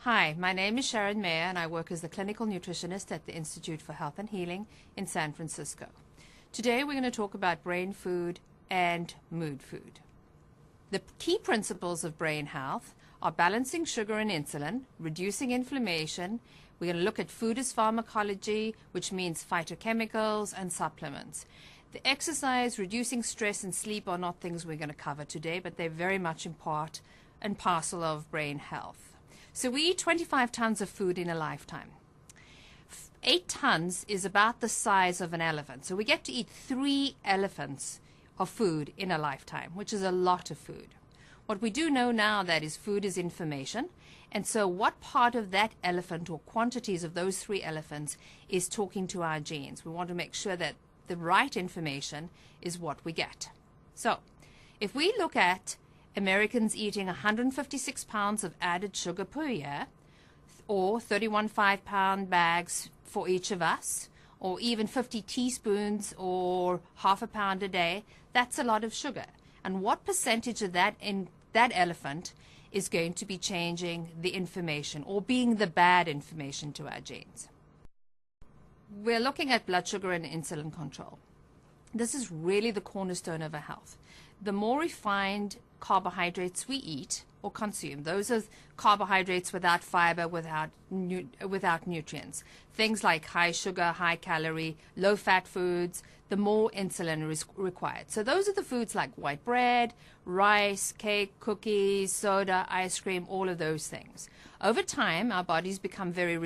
Hi, my name is Sharon Meyer and I work as the clinical nutritionist at the Institute for Health and Healing in San Francisco. Today we're going to talk about brain food and mood food. The key principles of brain health are balancing sugar and insulin, reducing inflammation. We're going to look at food as pharmacology, which means phytochemicals and supplements. The exercise, reducing stress and sleep are not things we're going to cover today, but they're very much in part and parcel of brain health. So we eat 25 tons of food in a lifetime. 8 tons is about the size of an elephant. So we get to eat 3 elephants of food in a lifetime, which is a lot of food. What we do know now that is food is information. And so what part of that elephant or quantities of those 3 elephants is talking to our genes? We want to make sure that the right information is what we get. So if we look at Americans eating 156 pounds of added sugar per year, or 31 5-pound bags for each of us, or even 50 teaspoons or half a pound a day, that's a lot of sugar. And what percentage of that in that elephant is going to be changing the information or being the bad information to our genes? We're looking at blood sugar and insulin control. This is really the cornerstone of our health. The more refined carbohydrates we eat or consume, those are carbohydrates without fiber, without nutrients, things like high sugar, high calorie, low fat foods, the more insulin is required. So those are the foods like white bread, rice, cake, cookies, soda, ice cream, all of those things. Over time, our bodies become very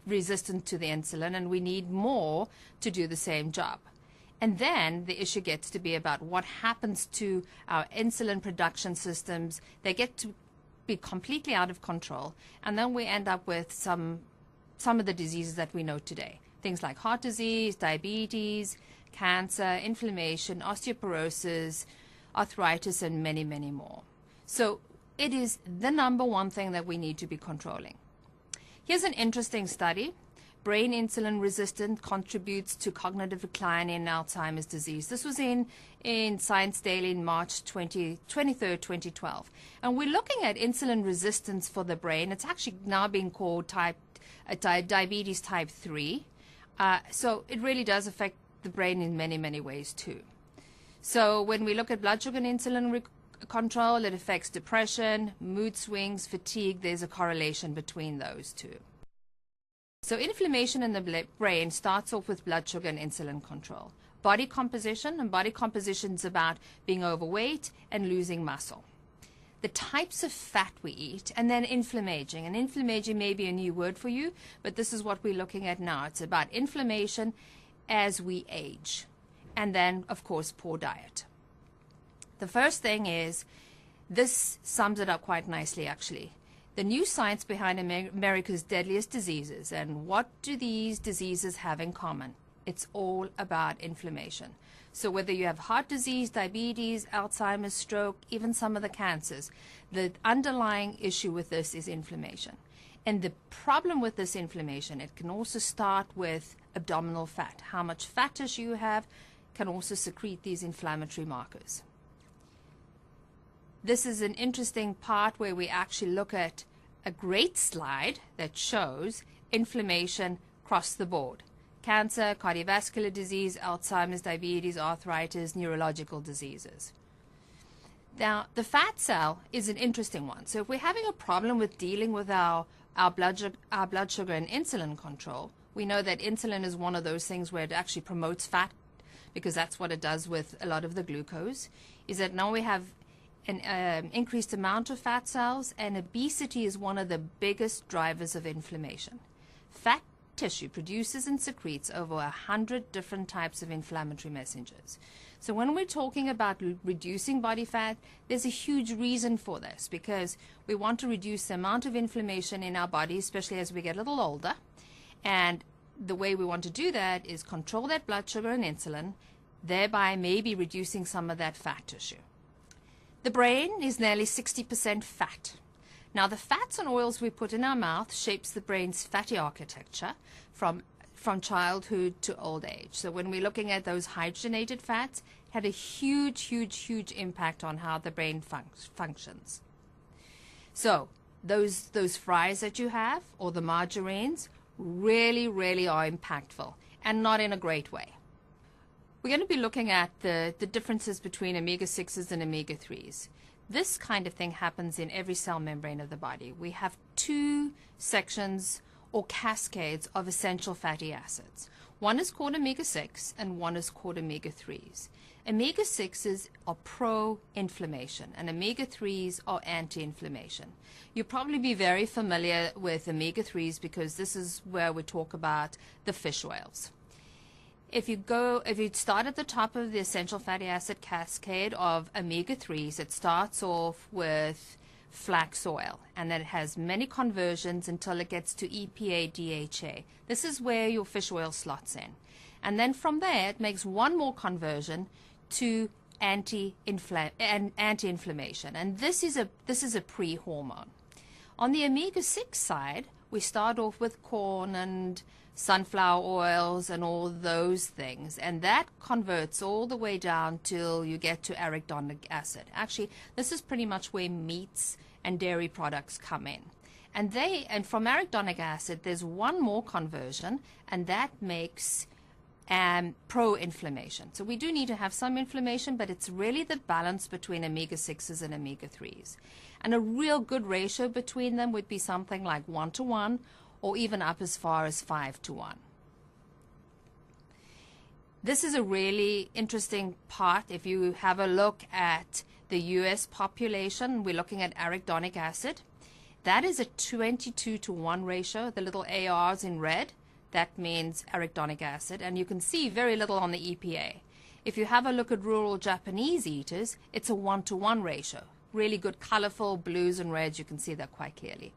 resistant to the insulin, and we need more to do the same job. And then the issue gets to be about what happens to our insulin production systems. They get to be completely out of control. And then we end up with some of the diseases that we know today. Things like heart disease, diabetes, cancer, inflammation, osteoporosis, arthritis, and many, many more. So it is the number one thing that we need to be controlling. Here's an interesting study. Brain insulin resistance contributes to cognitive decline in Alzheimer's disease. This was in Science Daily in March 23rd, 2012. And we're looking at insulin resistance for the brain. It's actually now being called diabetes type 3. So it really does affect the brain in many, many ways too. So when we look at blood sugar and insulin control, it affects depression, mood swings, fatigue. There's a correlation between those two. So inflammation in the brain starts off with blood sugar and insulin control. Body composition, and body composition is about being overweight and losing muscle. The types of fat we eat, and then inflammaging. And inflammaging may be a new word for you, but this is what we're looking at now. It's about inflammation as we age. And then, of course, poor diet. The first thing is, this sums it up quite nicely, actually. The new science behind America's deadliest diseases. And what do these diseases have in common? It's all about inflammation. So whether you have heart disease, diabetes, Alzheimer's, stroke, even some of the cancers, the underlying issue with this is inflammation. And the problem with this inflammation, it can also start with abdominal fat. How much fat tissue you have can also secrete these inflammatory markers. This is an interesting part where we actually look at a great slide that shows inflammation across the board. Cancer, cardiovascular disease, Alzheimer's, diabetes, arthritis, neurological diseases. Now, the fat cell is an interesting one. So if we're having a problem with dealing with our blood sugar and insulin control, we know that insulin is one of those things where it actually promotes fat, because that's what it does with a lot of the glucose, is that now we have an increased amount of fat cells, and obesity is one of the biggest drivers of inflammation. Fat tissue produces and secretes over 100 different types of inflammatory messengers. So when we're talking about reducing body fat, there's a huge reason for this, because we want to reduce the amount of inflammation in our body, especially as we get a little older. And the way we want to do that is control that blood sugar and insulin, thereby maybe reducing some of that fat tissue. The brain is nearly 60% fat. Now, the fats and oils we put in our mouth shapes the brain's fatty architecture from childhood to old age. So when we're looking at those hydrogenated fats, it had a huge impact on how the brain functions. So those fries that you have or the margarines really, really are impactful, and not in a great way. We're going to be looking at the differences between omega-6s and omega-3s. This kind of thing happens in every cell membrane of the body. We have two sections or cascades of essential fatty acids. One is called omega-6 and one is called omega-3s. Omega-6s are pro-inflammation and omega-3s are anti-inflammation. You'll probably be very familiar with omega-3s because this is where we talk about the fish oils. If you start at the top of the essential fatty acid cascade of omega-3s, it starts off with flax oil, and then it has many conversions until it gets to EPA, DHA. This is where your fish oil slots in. And then from there, it makes one more conversion to anti-inflammation. And this is a pre-hormone. On the omega-6 side, we start off with corn and sunflower oils and all those things, and that converts all the way down till you get to arachidonic acid. Actually, this is pretty much where meats and dairy products come in. And from arachidonic acid, there's one more conversion, and that makes pro-inflammation. So we do need to have some inflammation, but it's really the balance between omega-6s and omega-3s. And a real good ratio between them would be something like 1:1, or even up as far as 5:1. This is a really interesting part. If you have a look at the U.S. population, we're looking at arachidonic acid. That is a 22:1 ratio. The little ARs in red, that means arachidonic acid, and you can see very little on the EPA. If you have a look at rural Japanese eaters, it's a 1:1 ratio. Really good colorful blues and reds, you can see that quite clearly.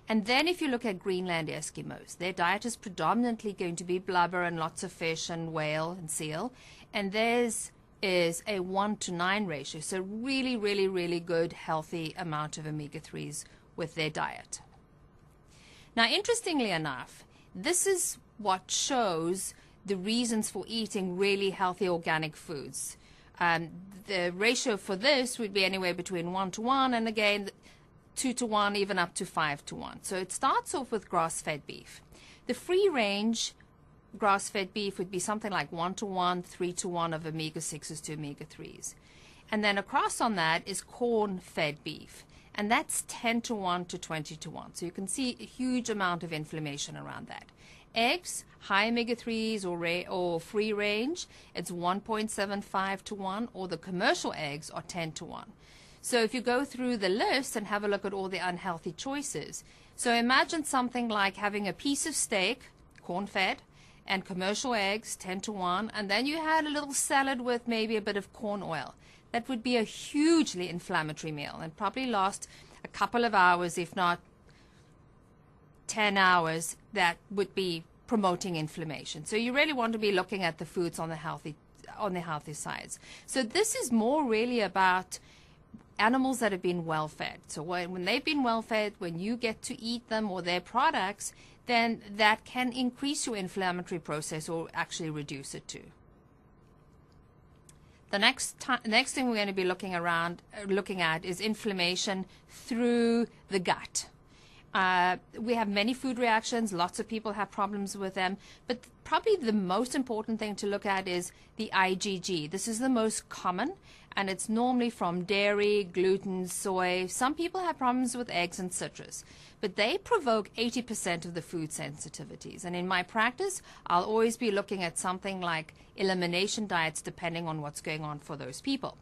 And then if you look at Greenland Eskimos, their diet is predominantly going to be blubber and lots of fish and whale and seal. And theirs is a 1:9 ratio. So really, really, really good, healthy amount of omega-3s with their diet. Now, interestingly enough, this is what shows the reasons for eating really healthy organic foods. The ratio for this would be anywhere between 1:1, and again, 2:1, even up to 5:1. So it starts off with grass-fed beef. The free-range grass-fed beef would be something like 1:1, 3:1 of omega-6s to omega-3s. And then across on that is corn-fed beef. And that's 10:1 to 20:1. So you can see a huge amount of inflammation around that. Eggs, high omega-3s or free range, it's 1.75 to 1, or the commercial eggs are 10:1. So if you go through the list and have a look at all the unhealthy choices, so imagine something like having a piece of steak, corn-fed, and commercial eggs, 10:1, and then you had a little salad with maybe a bit of corn oil. That would be a hugely inflammatory meal and probably last a couple of hours, if not 10 hours, that would be promoting inflammation. So you really want to be looking at the foods on the healthy sides. So this is more really about animals that have been well fed. So when they've been well fed, when you get to eat them or their products, then that can increase your inflammatory process or actually reduce it too. The next thing we're going to be looking at is inflammation through the gut. We have many food reactions. Lots of people have problems with them. But probably the most important thing to look at is the IgG. This is the most common, and it's normally from dairy, gluten, soy. Some people have problems with eggs and citrus. But they provoke 80% of the food sensitivities. And in my practice, I'll always be looking at something like elimination diets depending on what's going on for those people.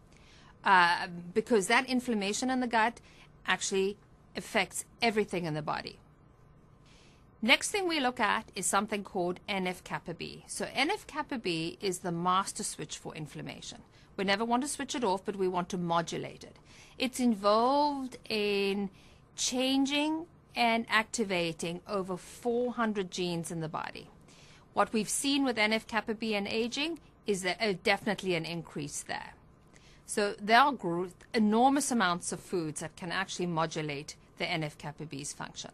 Because that inflammation in the gut actually affects everything in the body. Next thing we look at is something called NF-kappa B. So NF-kappa B is the master switch for inflammation. We never want to switch it off, but we want to modulate it. It's involved in changing and activating over 400 genes in the body. What we've seen with NF-kappa B and aging is definitely an increase there. So there are enormous amounts of foods that can actually modulate the NF-kappa B's function.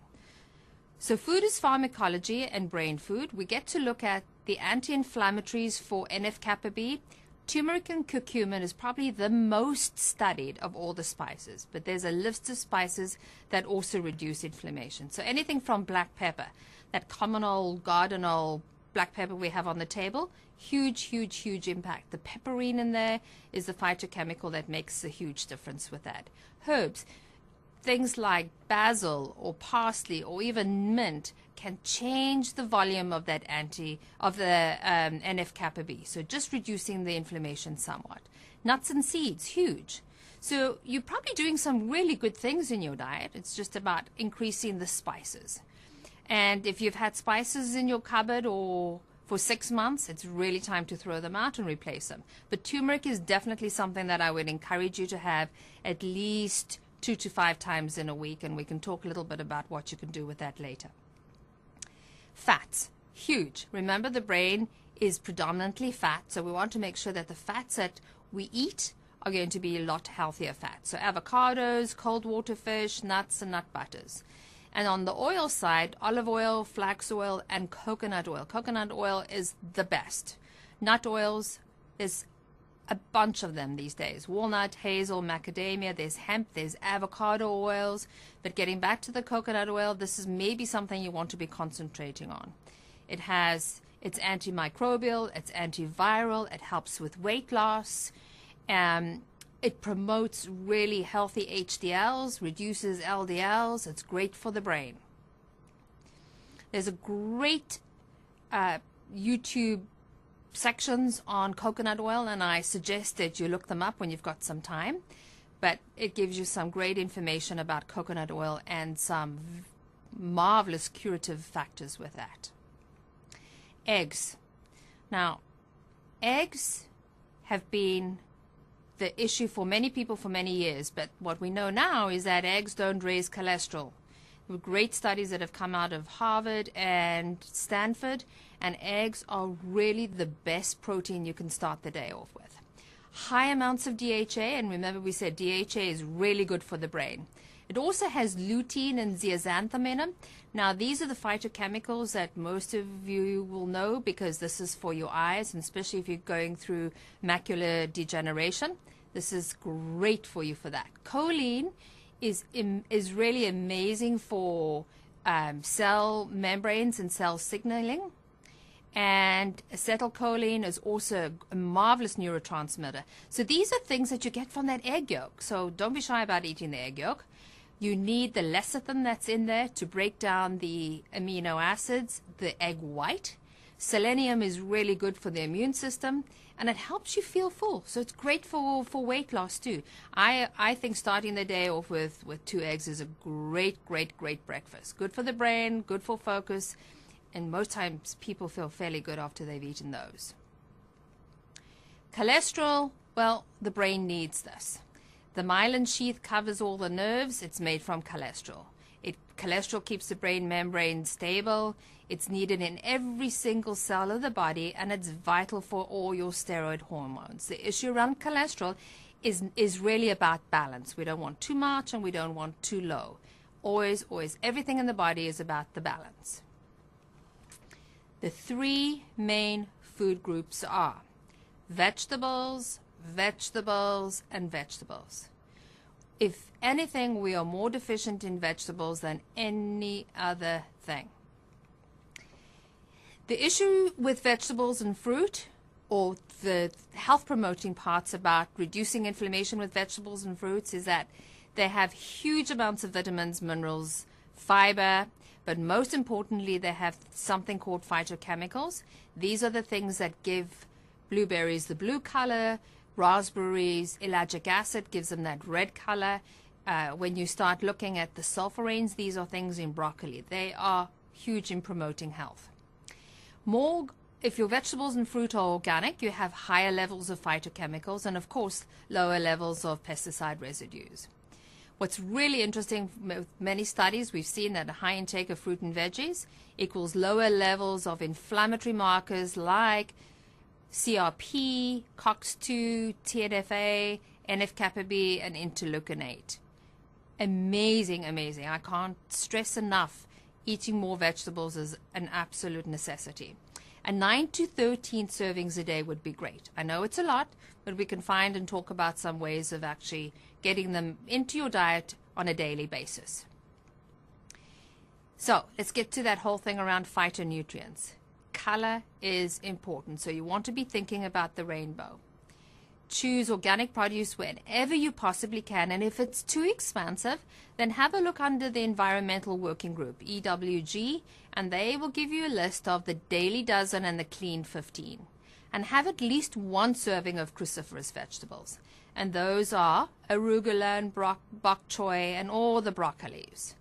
So food is pharmacology and brain food. We get to look at the anti-inflammatories for NF-kappa B. Turmeric and curcumin is probably the most studied of all the spices, but there's a list of spices that also reduce inflammation. So anything from black pepper, that common old garden old black pepper we have on the table, huge, huge, huge impact. The pepperine in there is the phytochemical that makes a huge difference with that. Herbs, things like basil or parsley or even mint can change the volume of that NF-kappa B. So just reducing the inflammation somewhat. Nuts and seeds, huge. So you're probably doing some really good things in your diet. It's just about increasing the spices. And if you've had spices in your cupboard or for 6 months, it's really time to throw them out and replace them. But turmeric is definitely something that I would encourage you to have at least 2 to 5 times in a week, and we can talk a little bit about what you can do with that later. Fats, huge. Remember, the brain is predominantly fat, so we want to make sure that the fats that we eat are going to be a lot healthier fats. So avocados, cold water fish, nuts, and nut butters. And on the oil side, olive oil, flax oil, and coconut oil. Coconut oil is the best. Nut oils, there's a bunch of them these days. Walnut, hazel, macadamia, there's hemp, there's avocado oils. But getting back to the coconut oil, this is maybe something you want to be concentrating on. It's antimicrobial, it's antiviral, it helps with weight loss. It promotes really healthy HDLs, reduces LDLs. It's great for the brain. There's a great YouTube sections on coconut oil, and I suggest that you look them up when you've got some time. But it gives you some great information about coconut oil and some marvelous curative factors with that. Eggs. Now, eggs have been the issue for many people for many years, but what we know now is that eggs don't raise cholesterol. There were great studies that have come out of Harvard and Stanford, and eggs are really the best protein you can start the day off with. High amounts of DHA, and remember we said DHA is really good for the brain. It also has lutein and zeaxanthin in them. Now, these are the phytochemicals that most of you will know because this is for your eyes, and especially if you're going through macular degeneration. This is great for you for that. Choline is really amazing for cell membranes and cell signaling. And acetylcholine is also a marvelous neurotransmitter. So these are things that you get from that egg yolk. So don't be shy about eating the egg yolk. You need the lecithin that's in there to break down the amino acids, the egg white. Selenium is really good for the immune system, and it helps you feel full. So it's great for weight loss too. I think starting the day off with 2 eggs is a great, great, great breakfast. Good for the brain, good for focus, and most times people feel fairly good after they've eaten those. Cholesterol, well, the brain needs this. The myelin sheath covers all the nerves. It's made from cholesterol. Cholesterol keeps the brain membrane stable. It's needed in every single cell of the body, and it's vital for all your steroid hormones. The issue around cholesterol is really about balance. We don't want too much and we don't want too low. Always, always, everything in the body is about the balance. The 3 main food groups are vegetables, vegetables, and vegetables. If anything, we are more deficient in vegetables than any other thing. The issue with vegetables and fruit, or the health promoting parts about reducing inflammation with vegetables and fruits, is that they have huge amounts of vitamins, minerals, fiber, but most importantly, they have something called phytochemicals. These are the things that give blueberries the blue color, raspberries, ellagic acid gives them that red color. When you start looking at the sulforanes, these are things in broccoli. They are huge in promoting health. If your vegetables and fruit are organic, you have higher levels of phytochemicals and, of course, lower levels of pesticide residues. What's really interesting with many studies, we've seen that a high intake of fruit and veggies equals lower levels of inflammatory markers like CRP, COX-2, TNFA, NF-kappa B, and interleukin-8. Amazing, amazing. I can't stress enough, eating more vegetables is an absolute necessity. A 9 to 13 servings a day would be great. I know it's a lot, but we can find and talk about some ways of actually getting them into your diet on a daily basis. So let's get to that whole thing around phytonutrients. Color is important, so you want to be thinking about the rainbow. Choose organic produce whenever you possibly can, and if it's too expensive, then have a look under the Environmental Working Group, EWG, and they will give you a list of the Daily Dozen and the Clean 15. And have at least one serving of cruciferous vegetables. And those are arugula and bok choy and all the broccolis.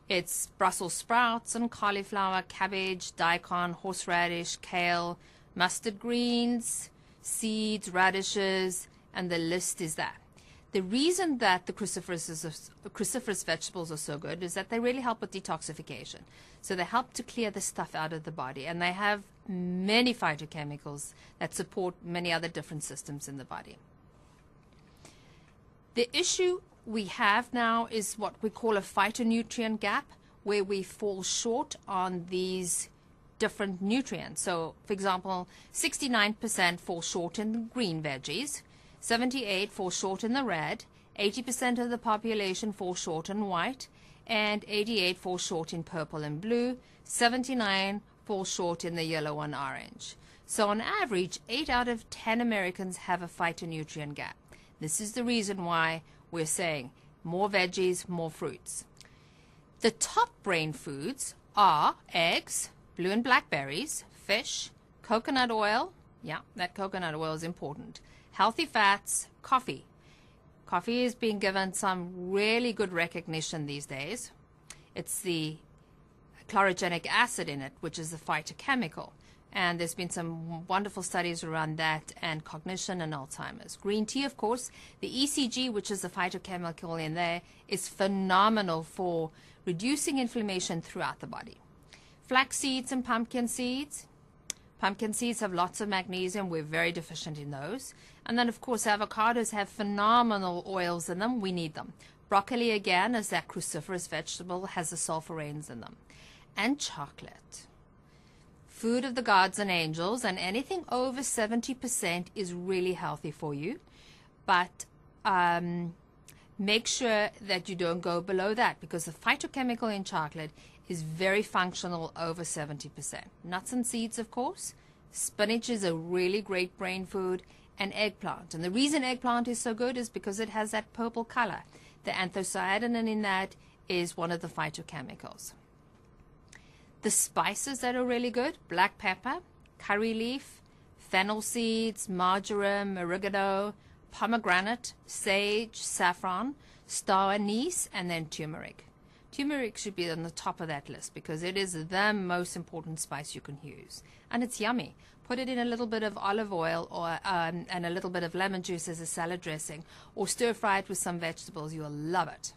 It's Brussels sprouts and cauliflower, cabbage, daikon, horseradish, kale, mustard greens, seeds, radishes, and the list is that. The reason that the cruciferous vegetables are so good is that they really help with detoxification. So they help to clear the stuff out of the body, and they have many phytochemicals that support many other different systems in the body. The issue we have now is what we call a phytonutrient gap, where we fall short on these different nutrients. So, for example, 69% fall short in the green veggies, 78% fall short in the red, 80% of the population fall short in white, and 88% fall short in purple and blue, 79% fall short in the yellow and orange. So on average, 8 out of 10 Americans have a phytonutrient gap. This is the reason why we're saying more veggies, more fruits. The top brain foods are eggs, blue and black berries, fish, coconut oil. Yeah, that coconut oil is important. Healthy fats, coffee. Coffee is being given some really good recognition these days. It's the chlorogenic acid in it, which is the phytochemical. And there's been some wonderful studies around that and cognition and Alzheimer's. Green tea, of course, the ECG, which is the phytochemical in there, is phenomenal for reducing inflammation throughout the body. Flax seeds and pumpkin seeds. Pumpkin seeds have lots of magnesium. We're very deficient in those. And then, of course, avocados have phenomenal oils in them. We need them. Broccoli, again, as that cruciferous vegetable, has the sulforanes in them. And chocolate. Food of the gods and angels, and anything over 70% is really healthy for you. But make sure that you don't go below that, because the phytochemical in chocolate is very functional over 70%. Nuts and seeds, of course. Spinach is a really great brain food, and eggplant. And the reason eggplant is so good is because it has that purple color. The anthocyanin in that is one of the phytochemicals. The spices that are really good: black pepper, curry leaf, fennel seeds, marjoram, oregano, pomegranate, sage, saffron, star anise, and then turmeric. Turmeric should be on the top of that list because it is the most important spice you can use. And it's yummy. Put it in a little bit of olive oil or and a little bit of lemon juice as a salad dressing, or stir fry it with some vegetables. You'll love it.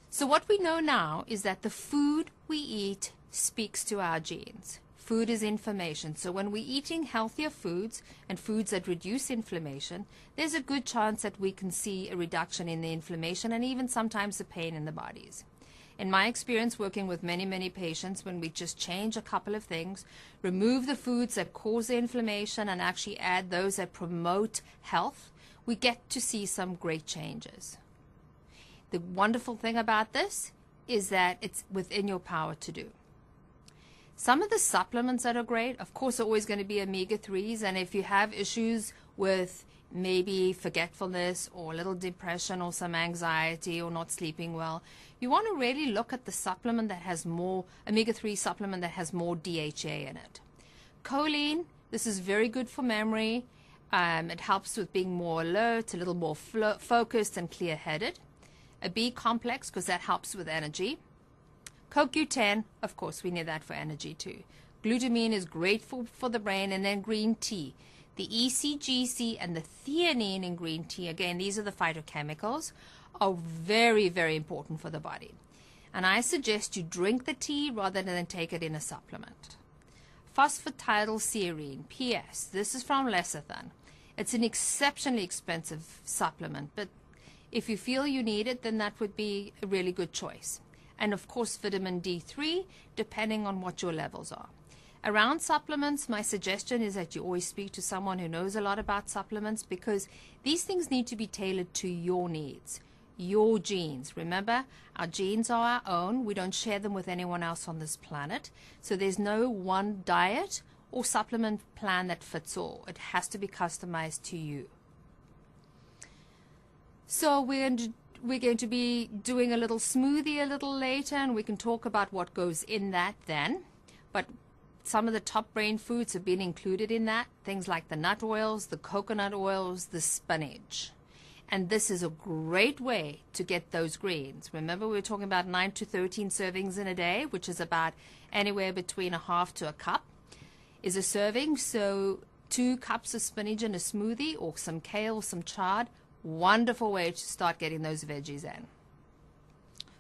So what we know now is that the food we eat speaks to our genes. Food is information. So when we're eating healthier foods and foods that reduce inflammation, there's a good chance that we can see a reduction in the inflammation and even sometimes the pain in the bodies. In my experience working with many, many patients, when we just change a couple of things, remove the foods that cause the inflammation and actually add those that promote health, we get to see some great changes. The wonderful thing about this is that it's within your power to do. Some of the supplements that are great, of course, are always going to be omega-3s. And if you have issues with maybe forgetfulness or a little depression or some anxiety or not sleeping well, you want to really look at the supplement that has more, omega-3 supplement that has more DHA in it. Choline, this is very good for memory. It helps with being more alert, a little more focused and clear-headed. A B complex, because that helps with energy. CoQ10, of course, we need that for energy too. Glutamine is great for the brain, and then green tea. The ECGC and the theanine in green tea, again, these are the phytochemicals, are very, very important for the body. And I suggest you drink the tea rather than take it in a supplement. Phosphatidylserine, PS, this is from lecithin. It's an exceptionally expensive supplement, but if you feel you need it, then that would be a really good choice. And of course, vitamin D3, depending on what your levels are. Around supplements, my suggestion is that you always speak to someone who knows a lot about supplements, because these things need to be tailored to your needs, your genes. Remember, our genes are our own. We don't share them with anyone else on this planet. So there's no one diet or supplement plan that fits all. It has to be customized to you. So we're going to be doing a little smoothie a little later, and we can talk about what goes in that then. But some of the top brain foods have been included in that, things like the nut oils, the coconut oils, the spinach. And this is a great way to get those greens. Remember, we were talking about 9 to 13 servings in a day, which is about anywhere between a half to a cup is a serving. So 2 cups of spinach in a smoothie, or some kale, some chard. Wonderful way to start getting those veggies in.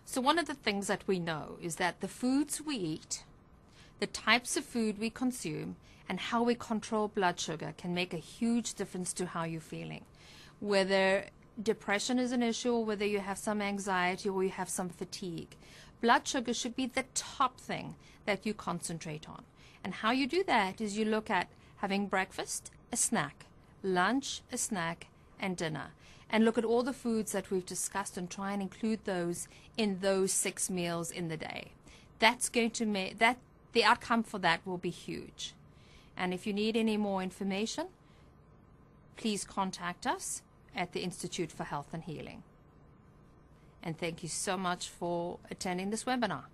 So one of the things that we know is that the foods we eat, the types of food we consume, and how we control blood sugar can make a huge difference to how you're feeling. Whether depression is an issue, or whether you have some anxiety or you have some fatigue, blood sugar should be the top thing that you concentrate on. And how you do that is you look at having breakfast, a snack, lunch, a snack, and dinner. And look at all the foods that we've discussed and try and include those in those 6 meals in the day. That's going to make that the outcome for that will be huge. And if you need any more information, please contact us at the Institute for Health and Healing. And thank you so much for attending this webinar.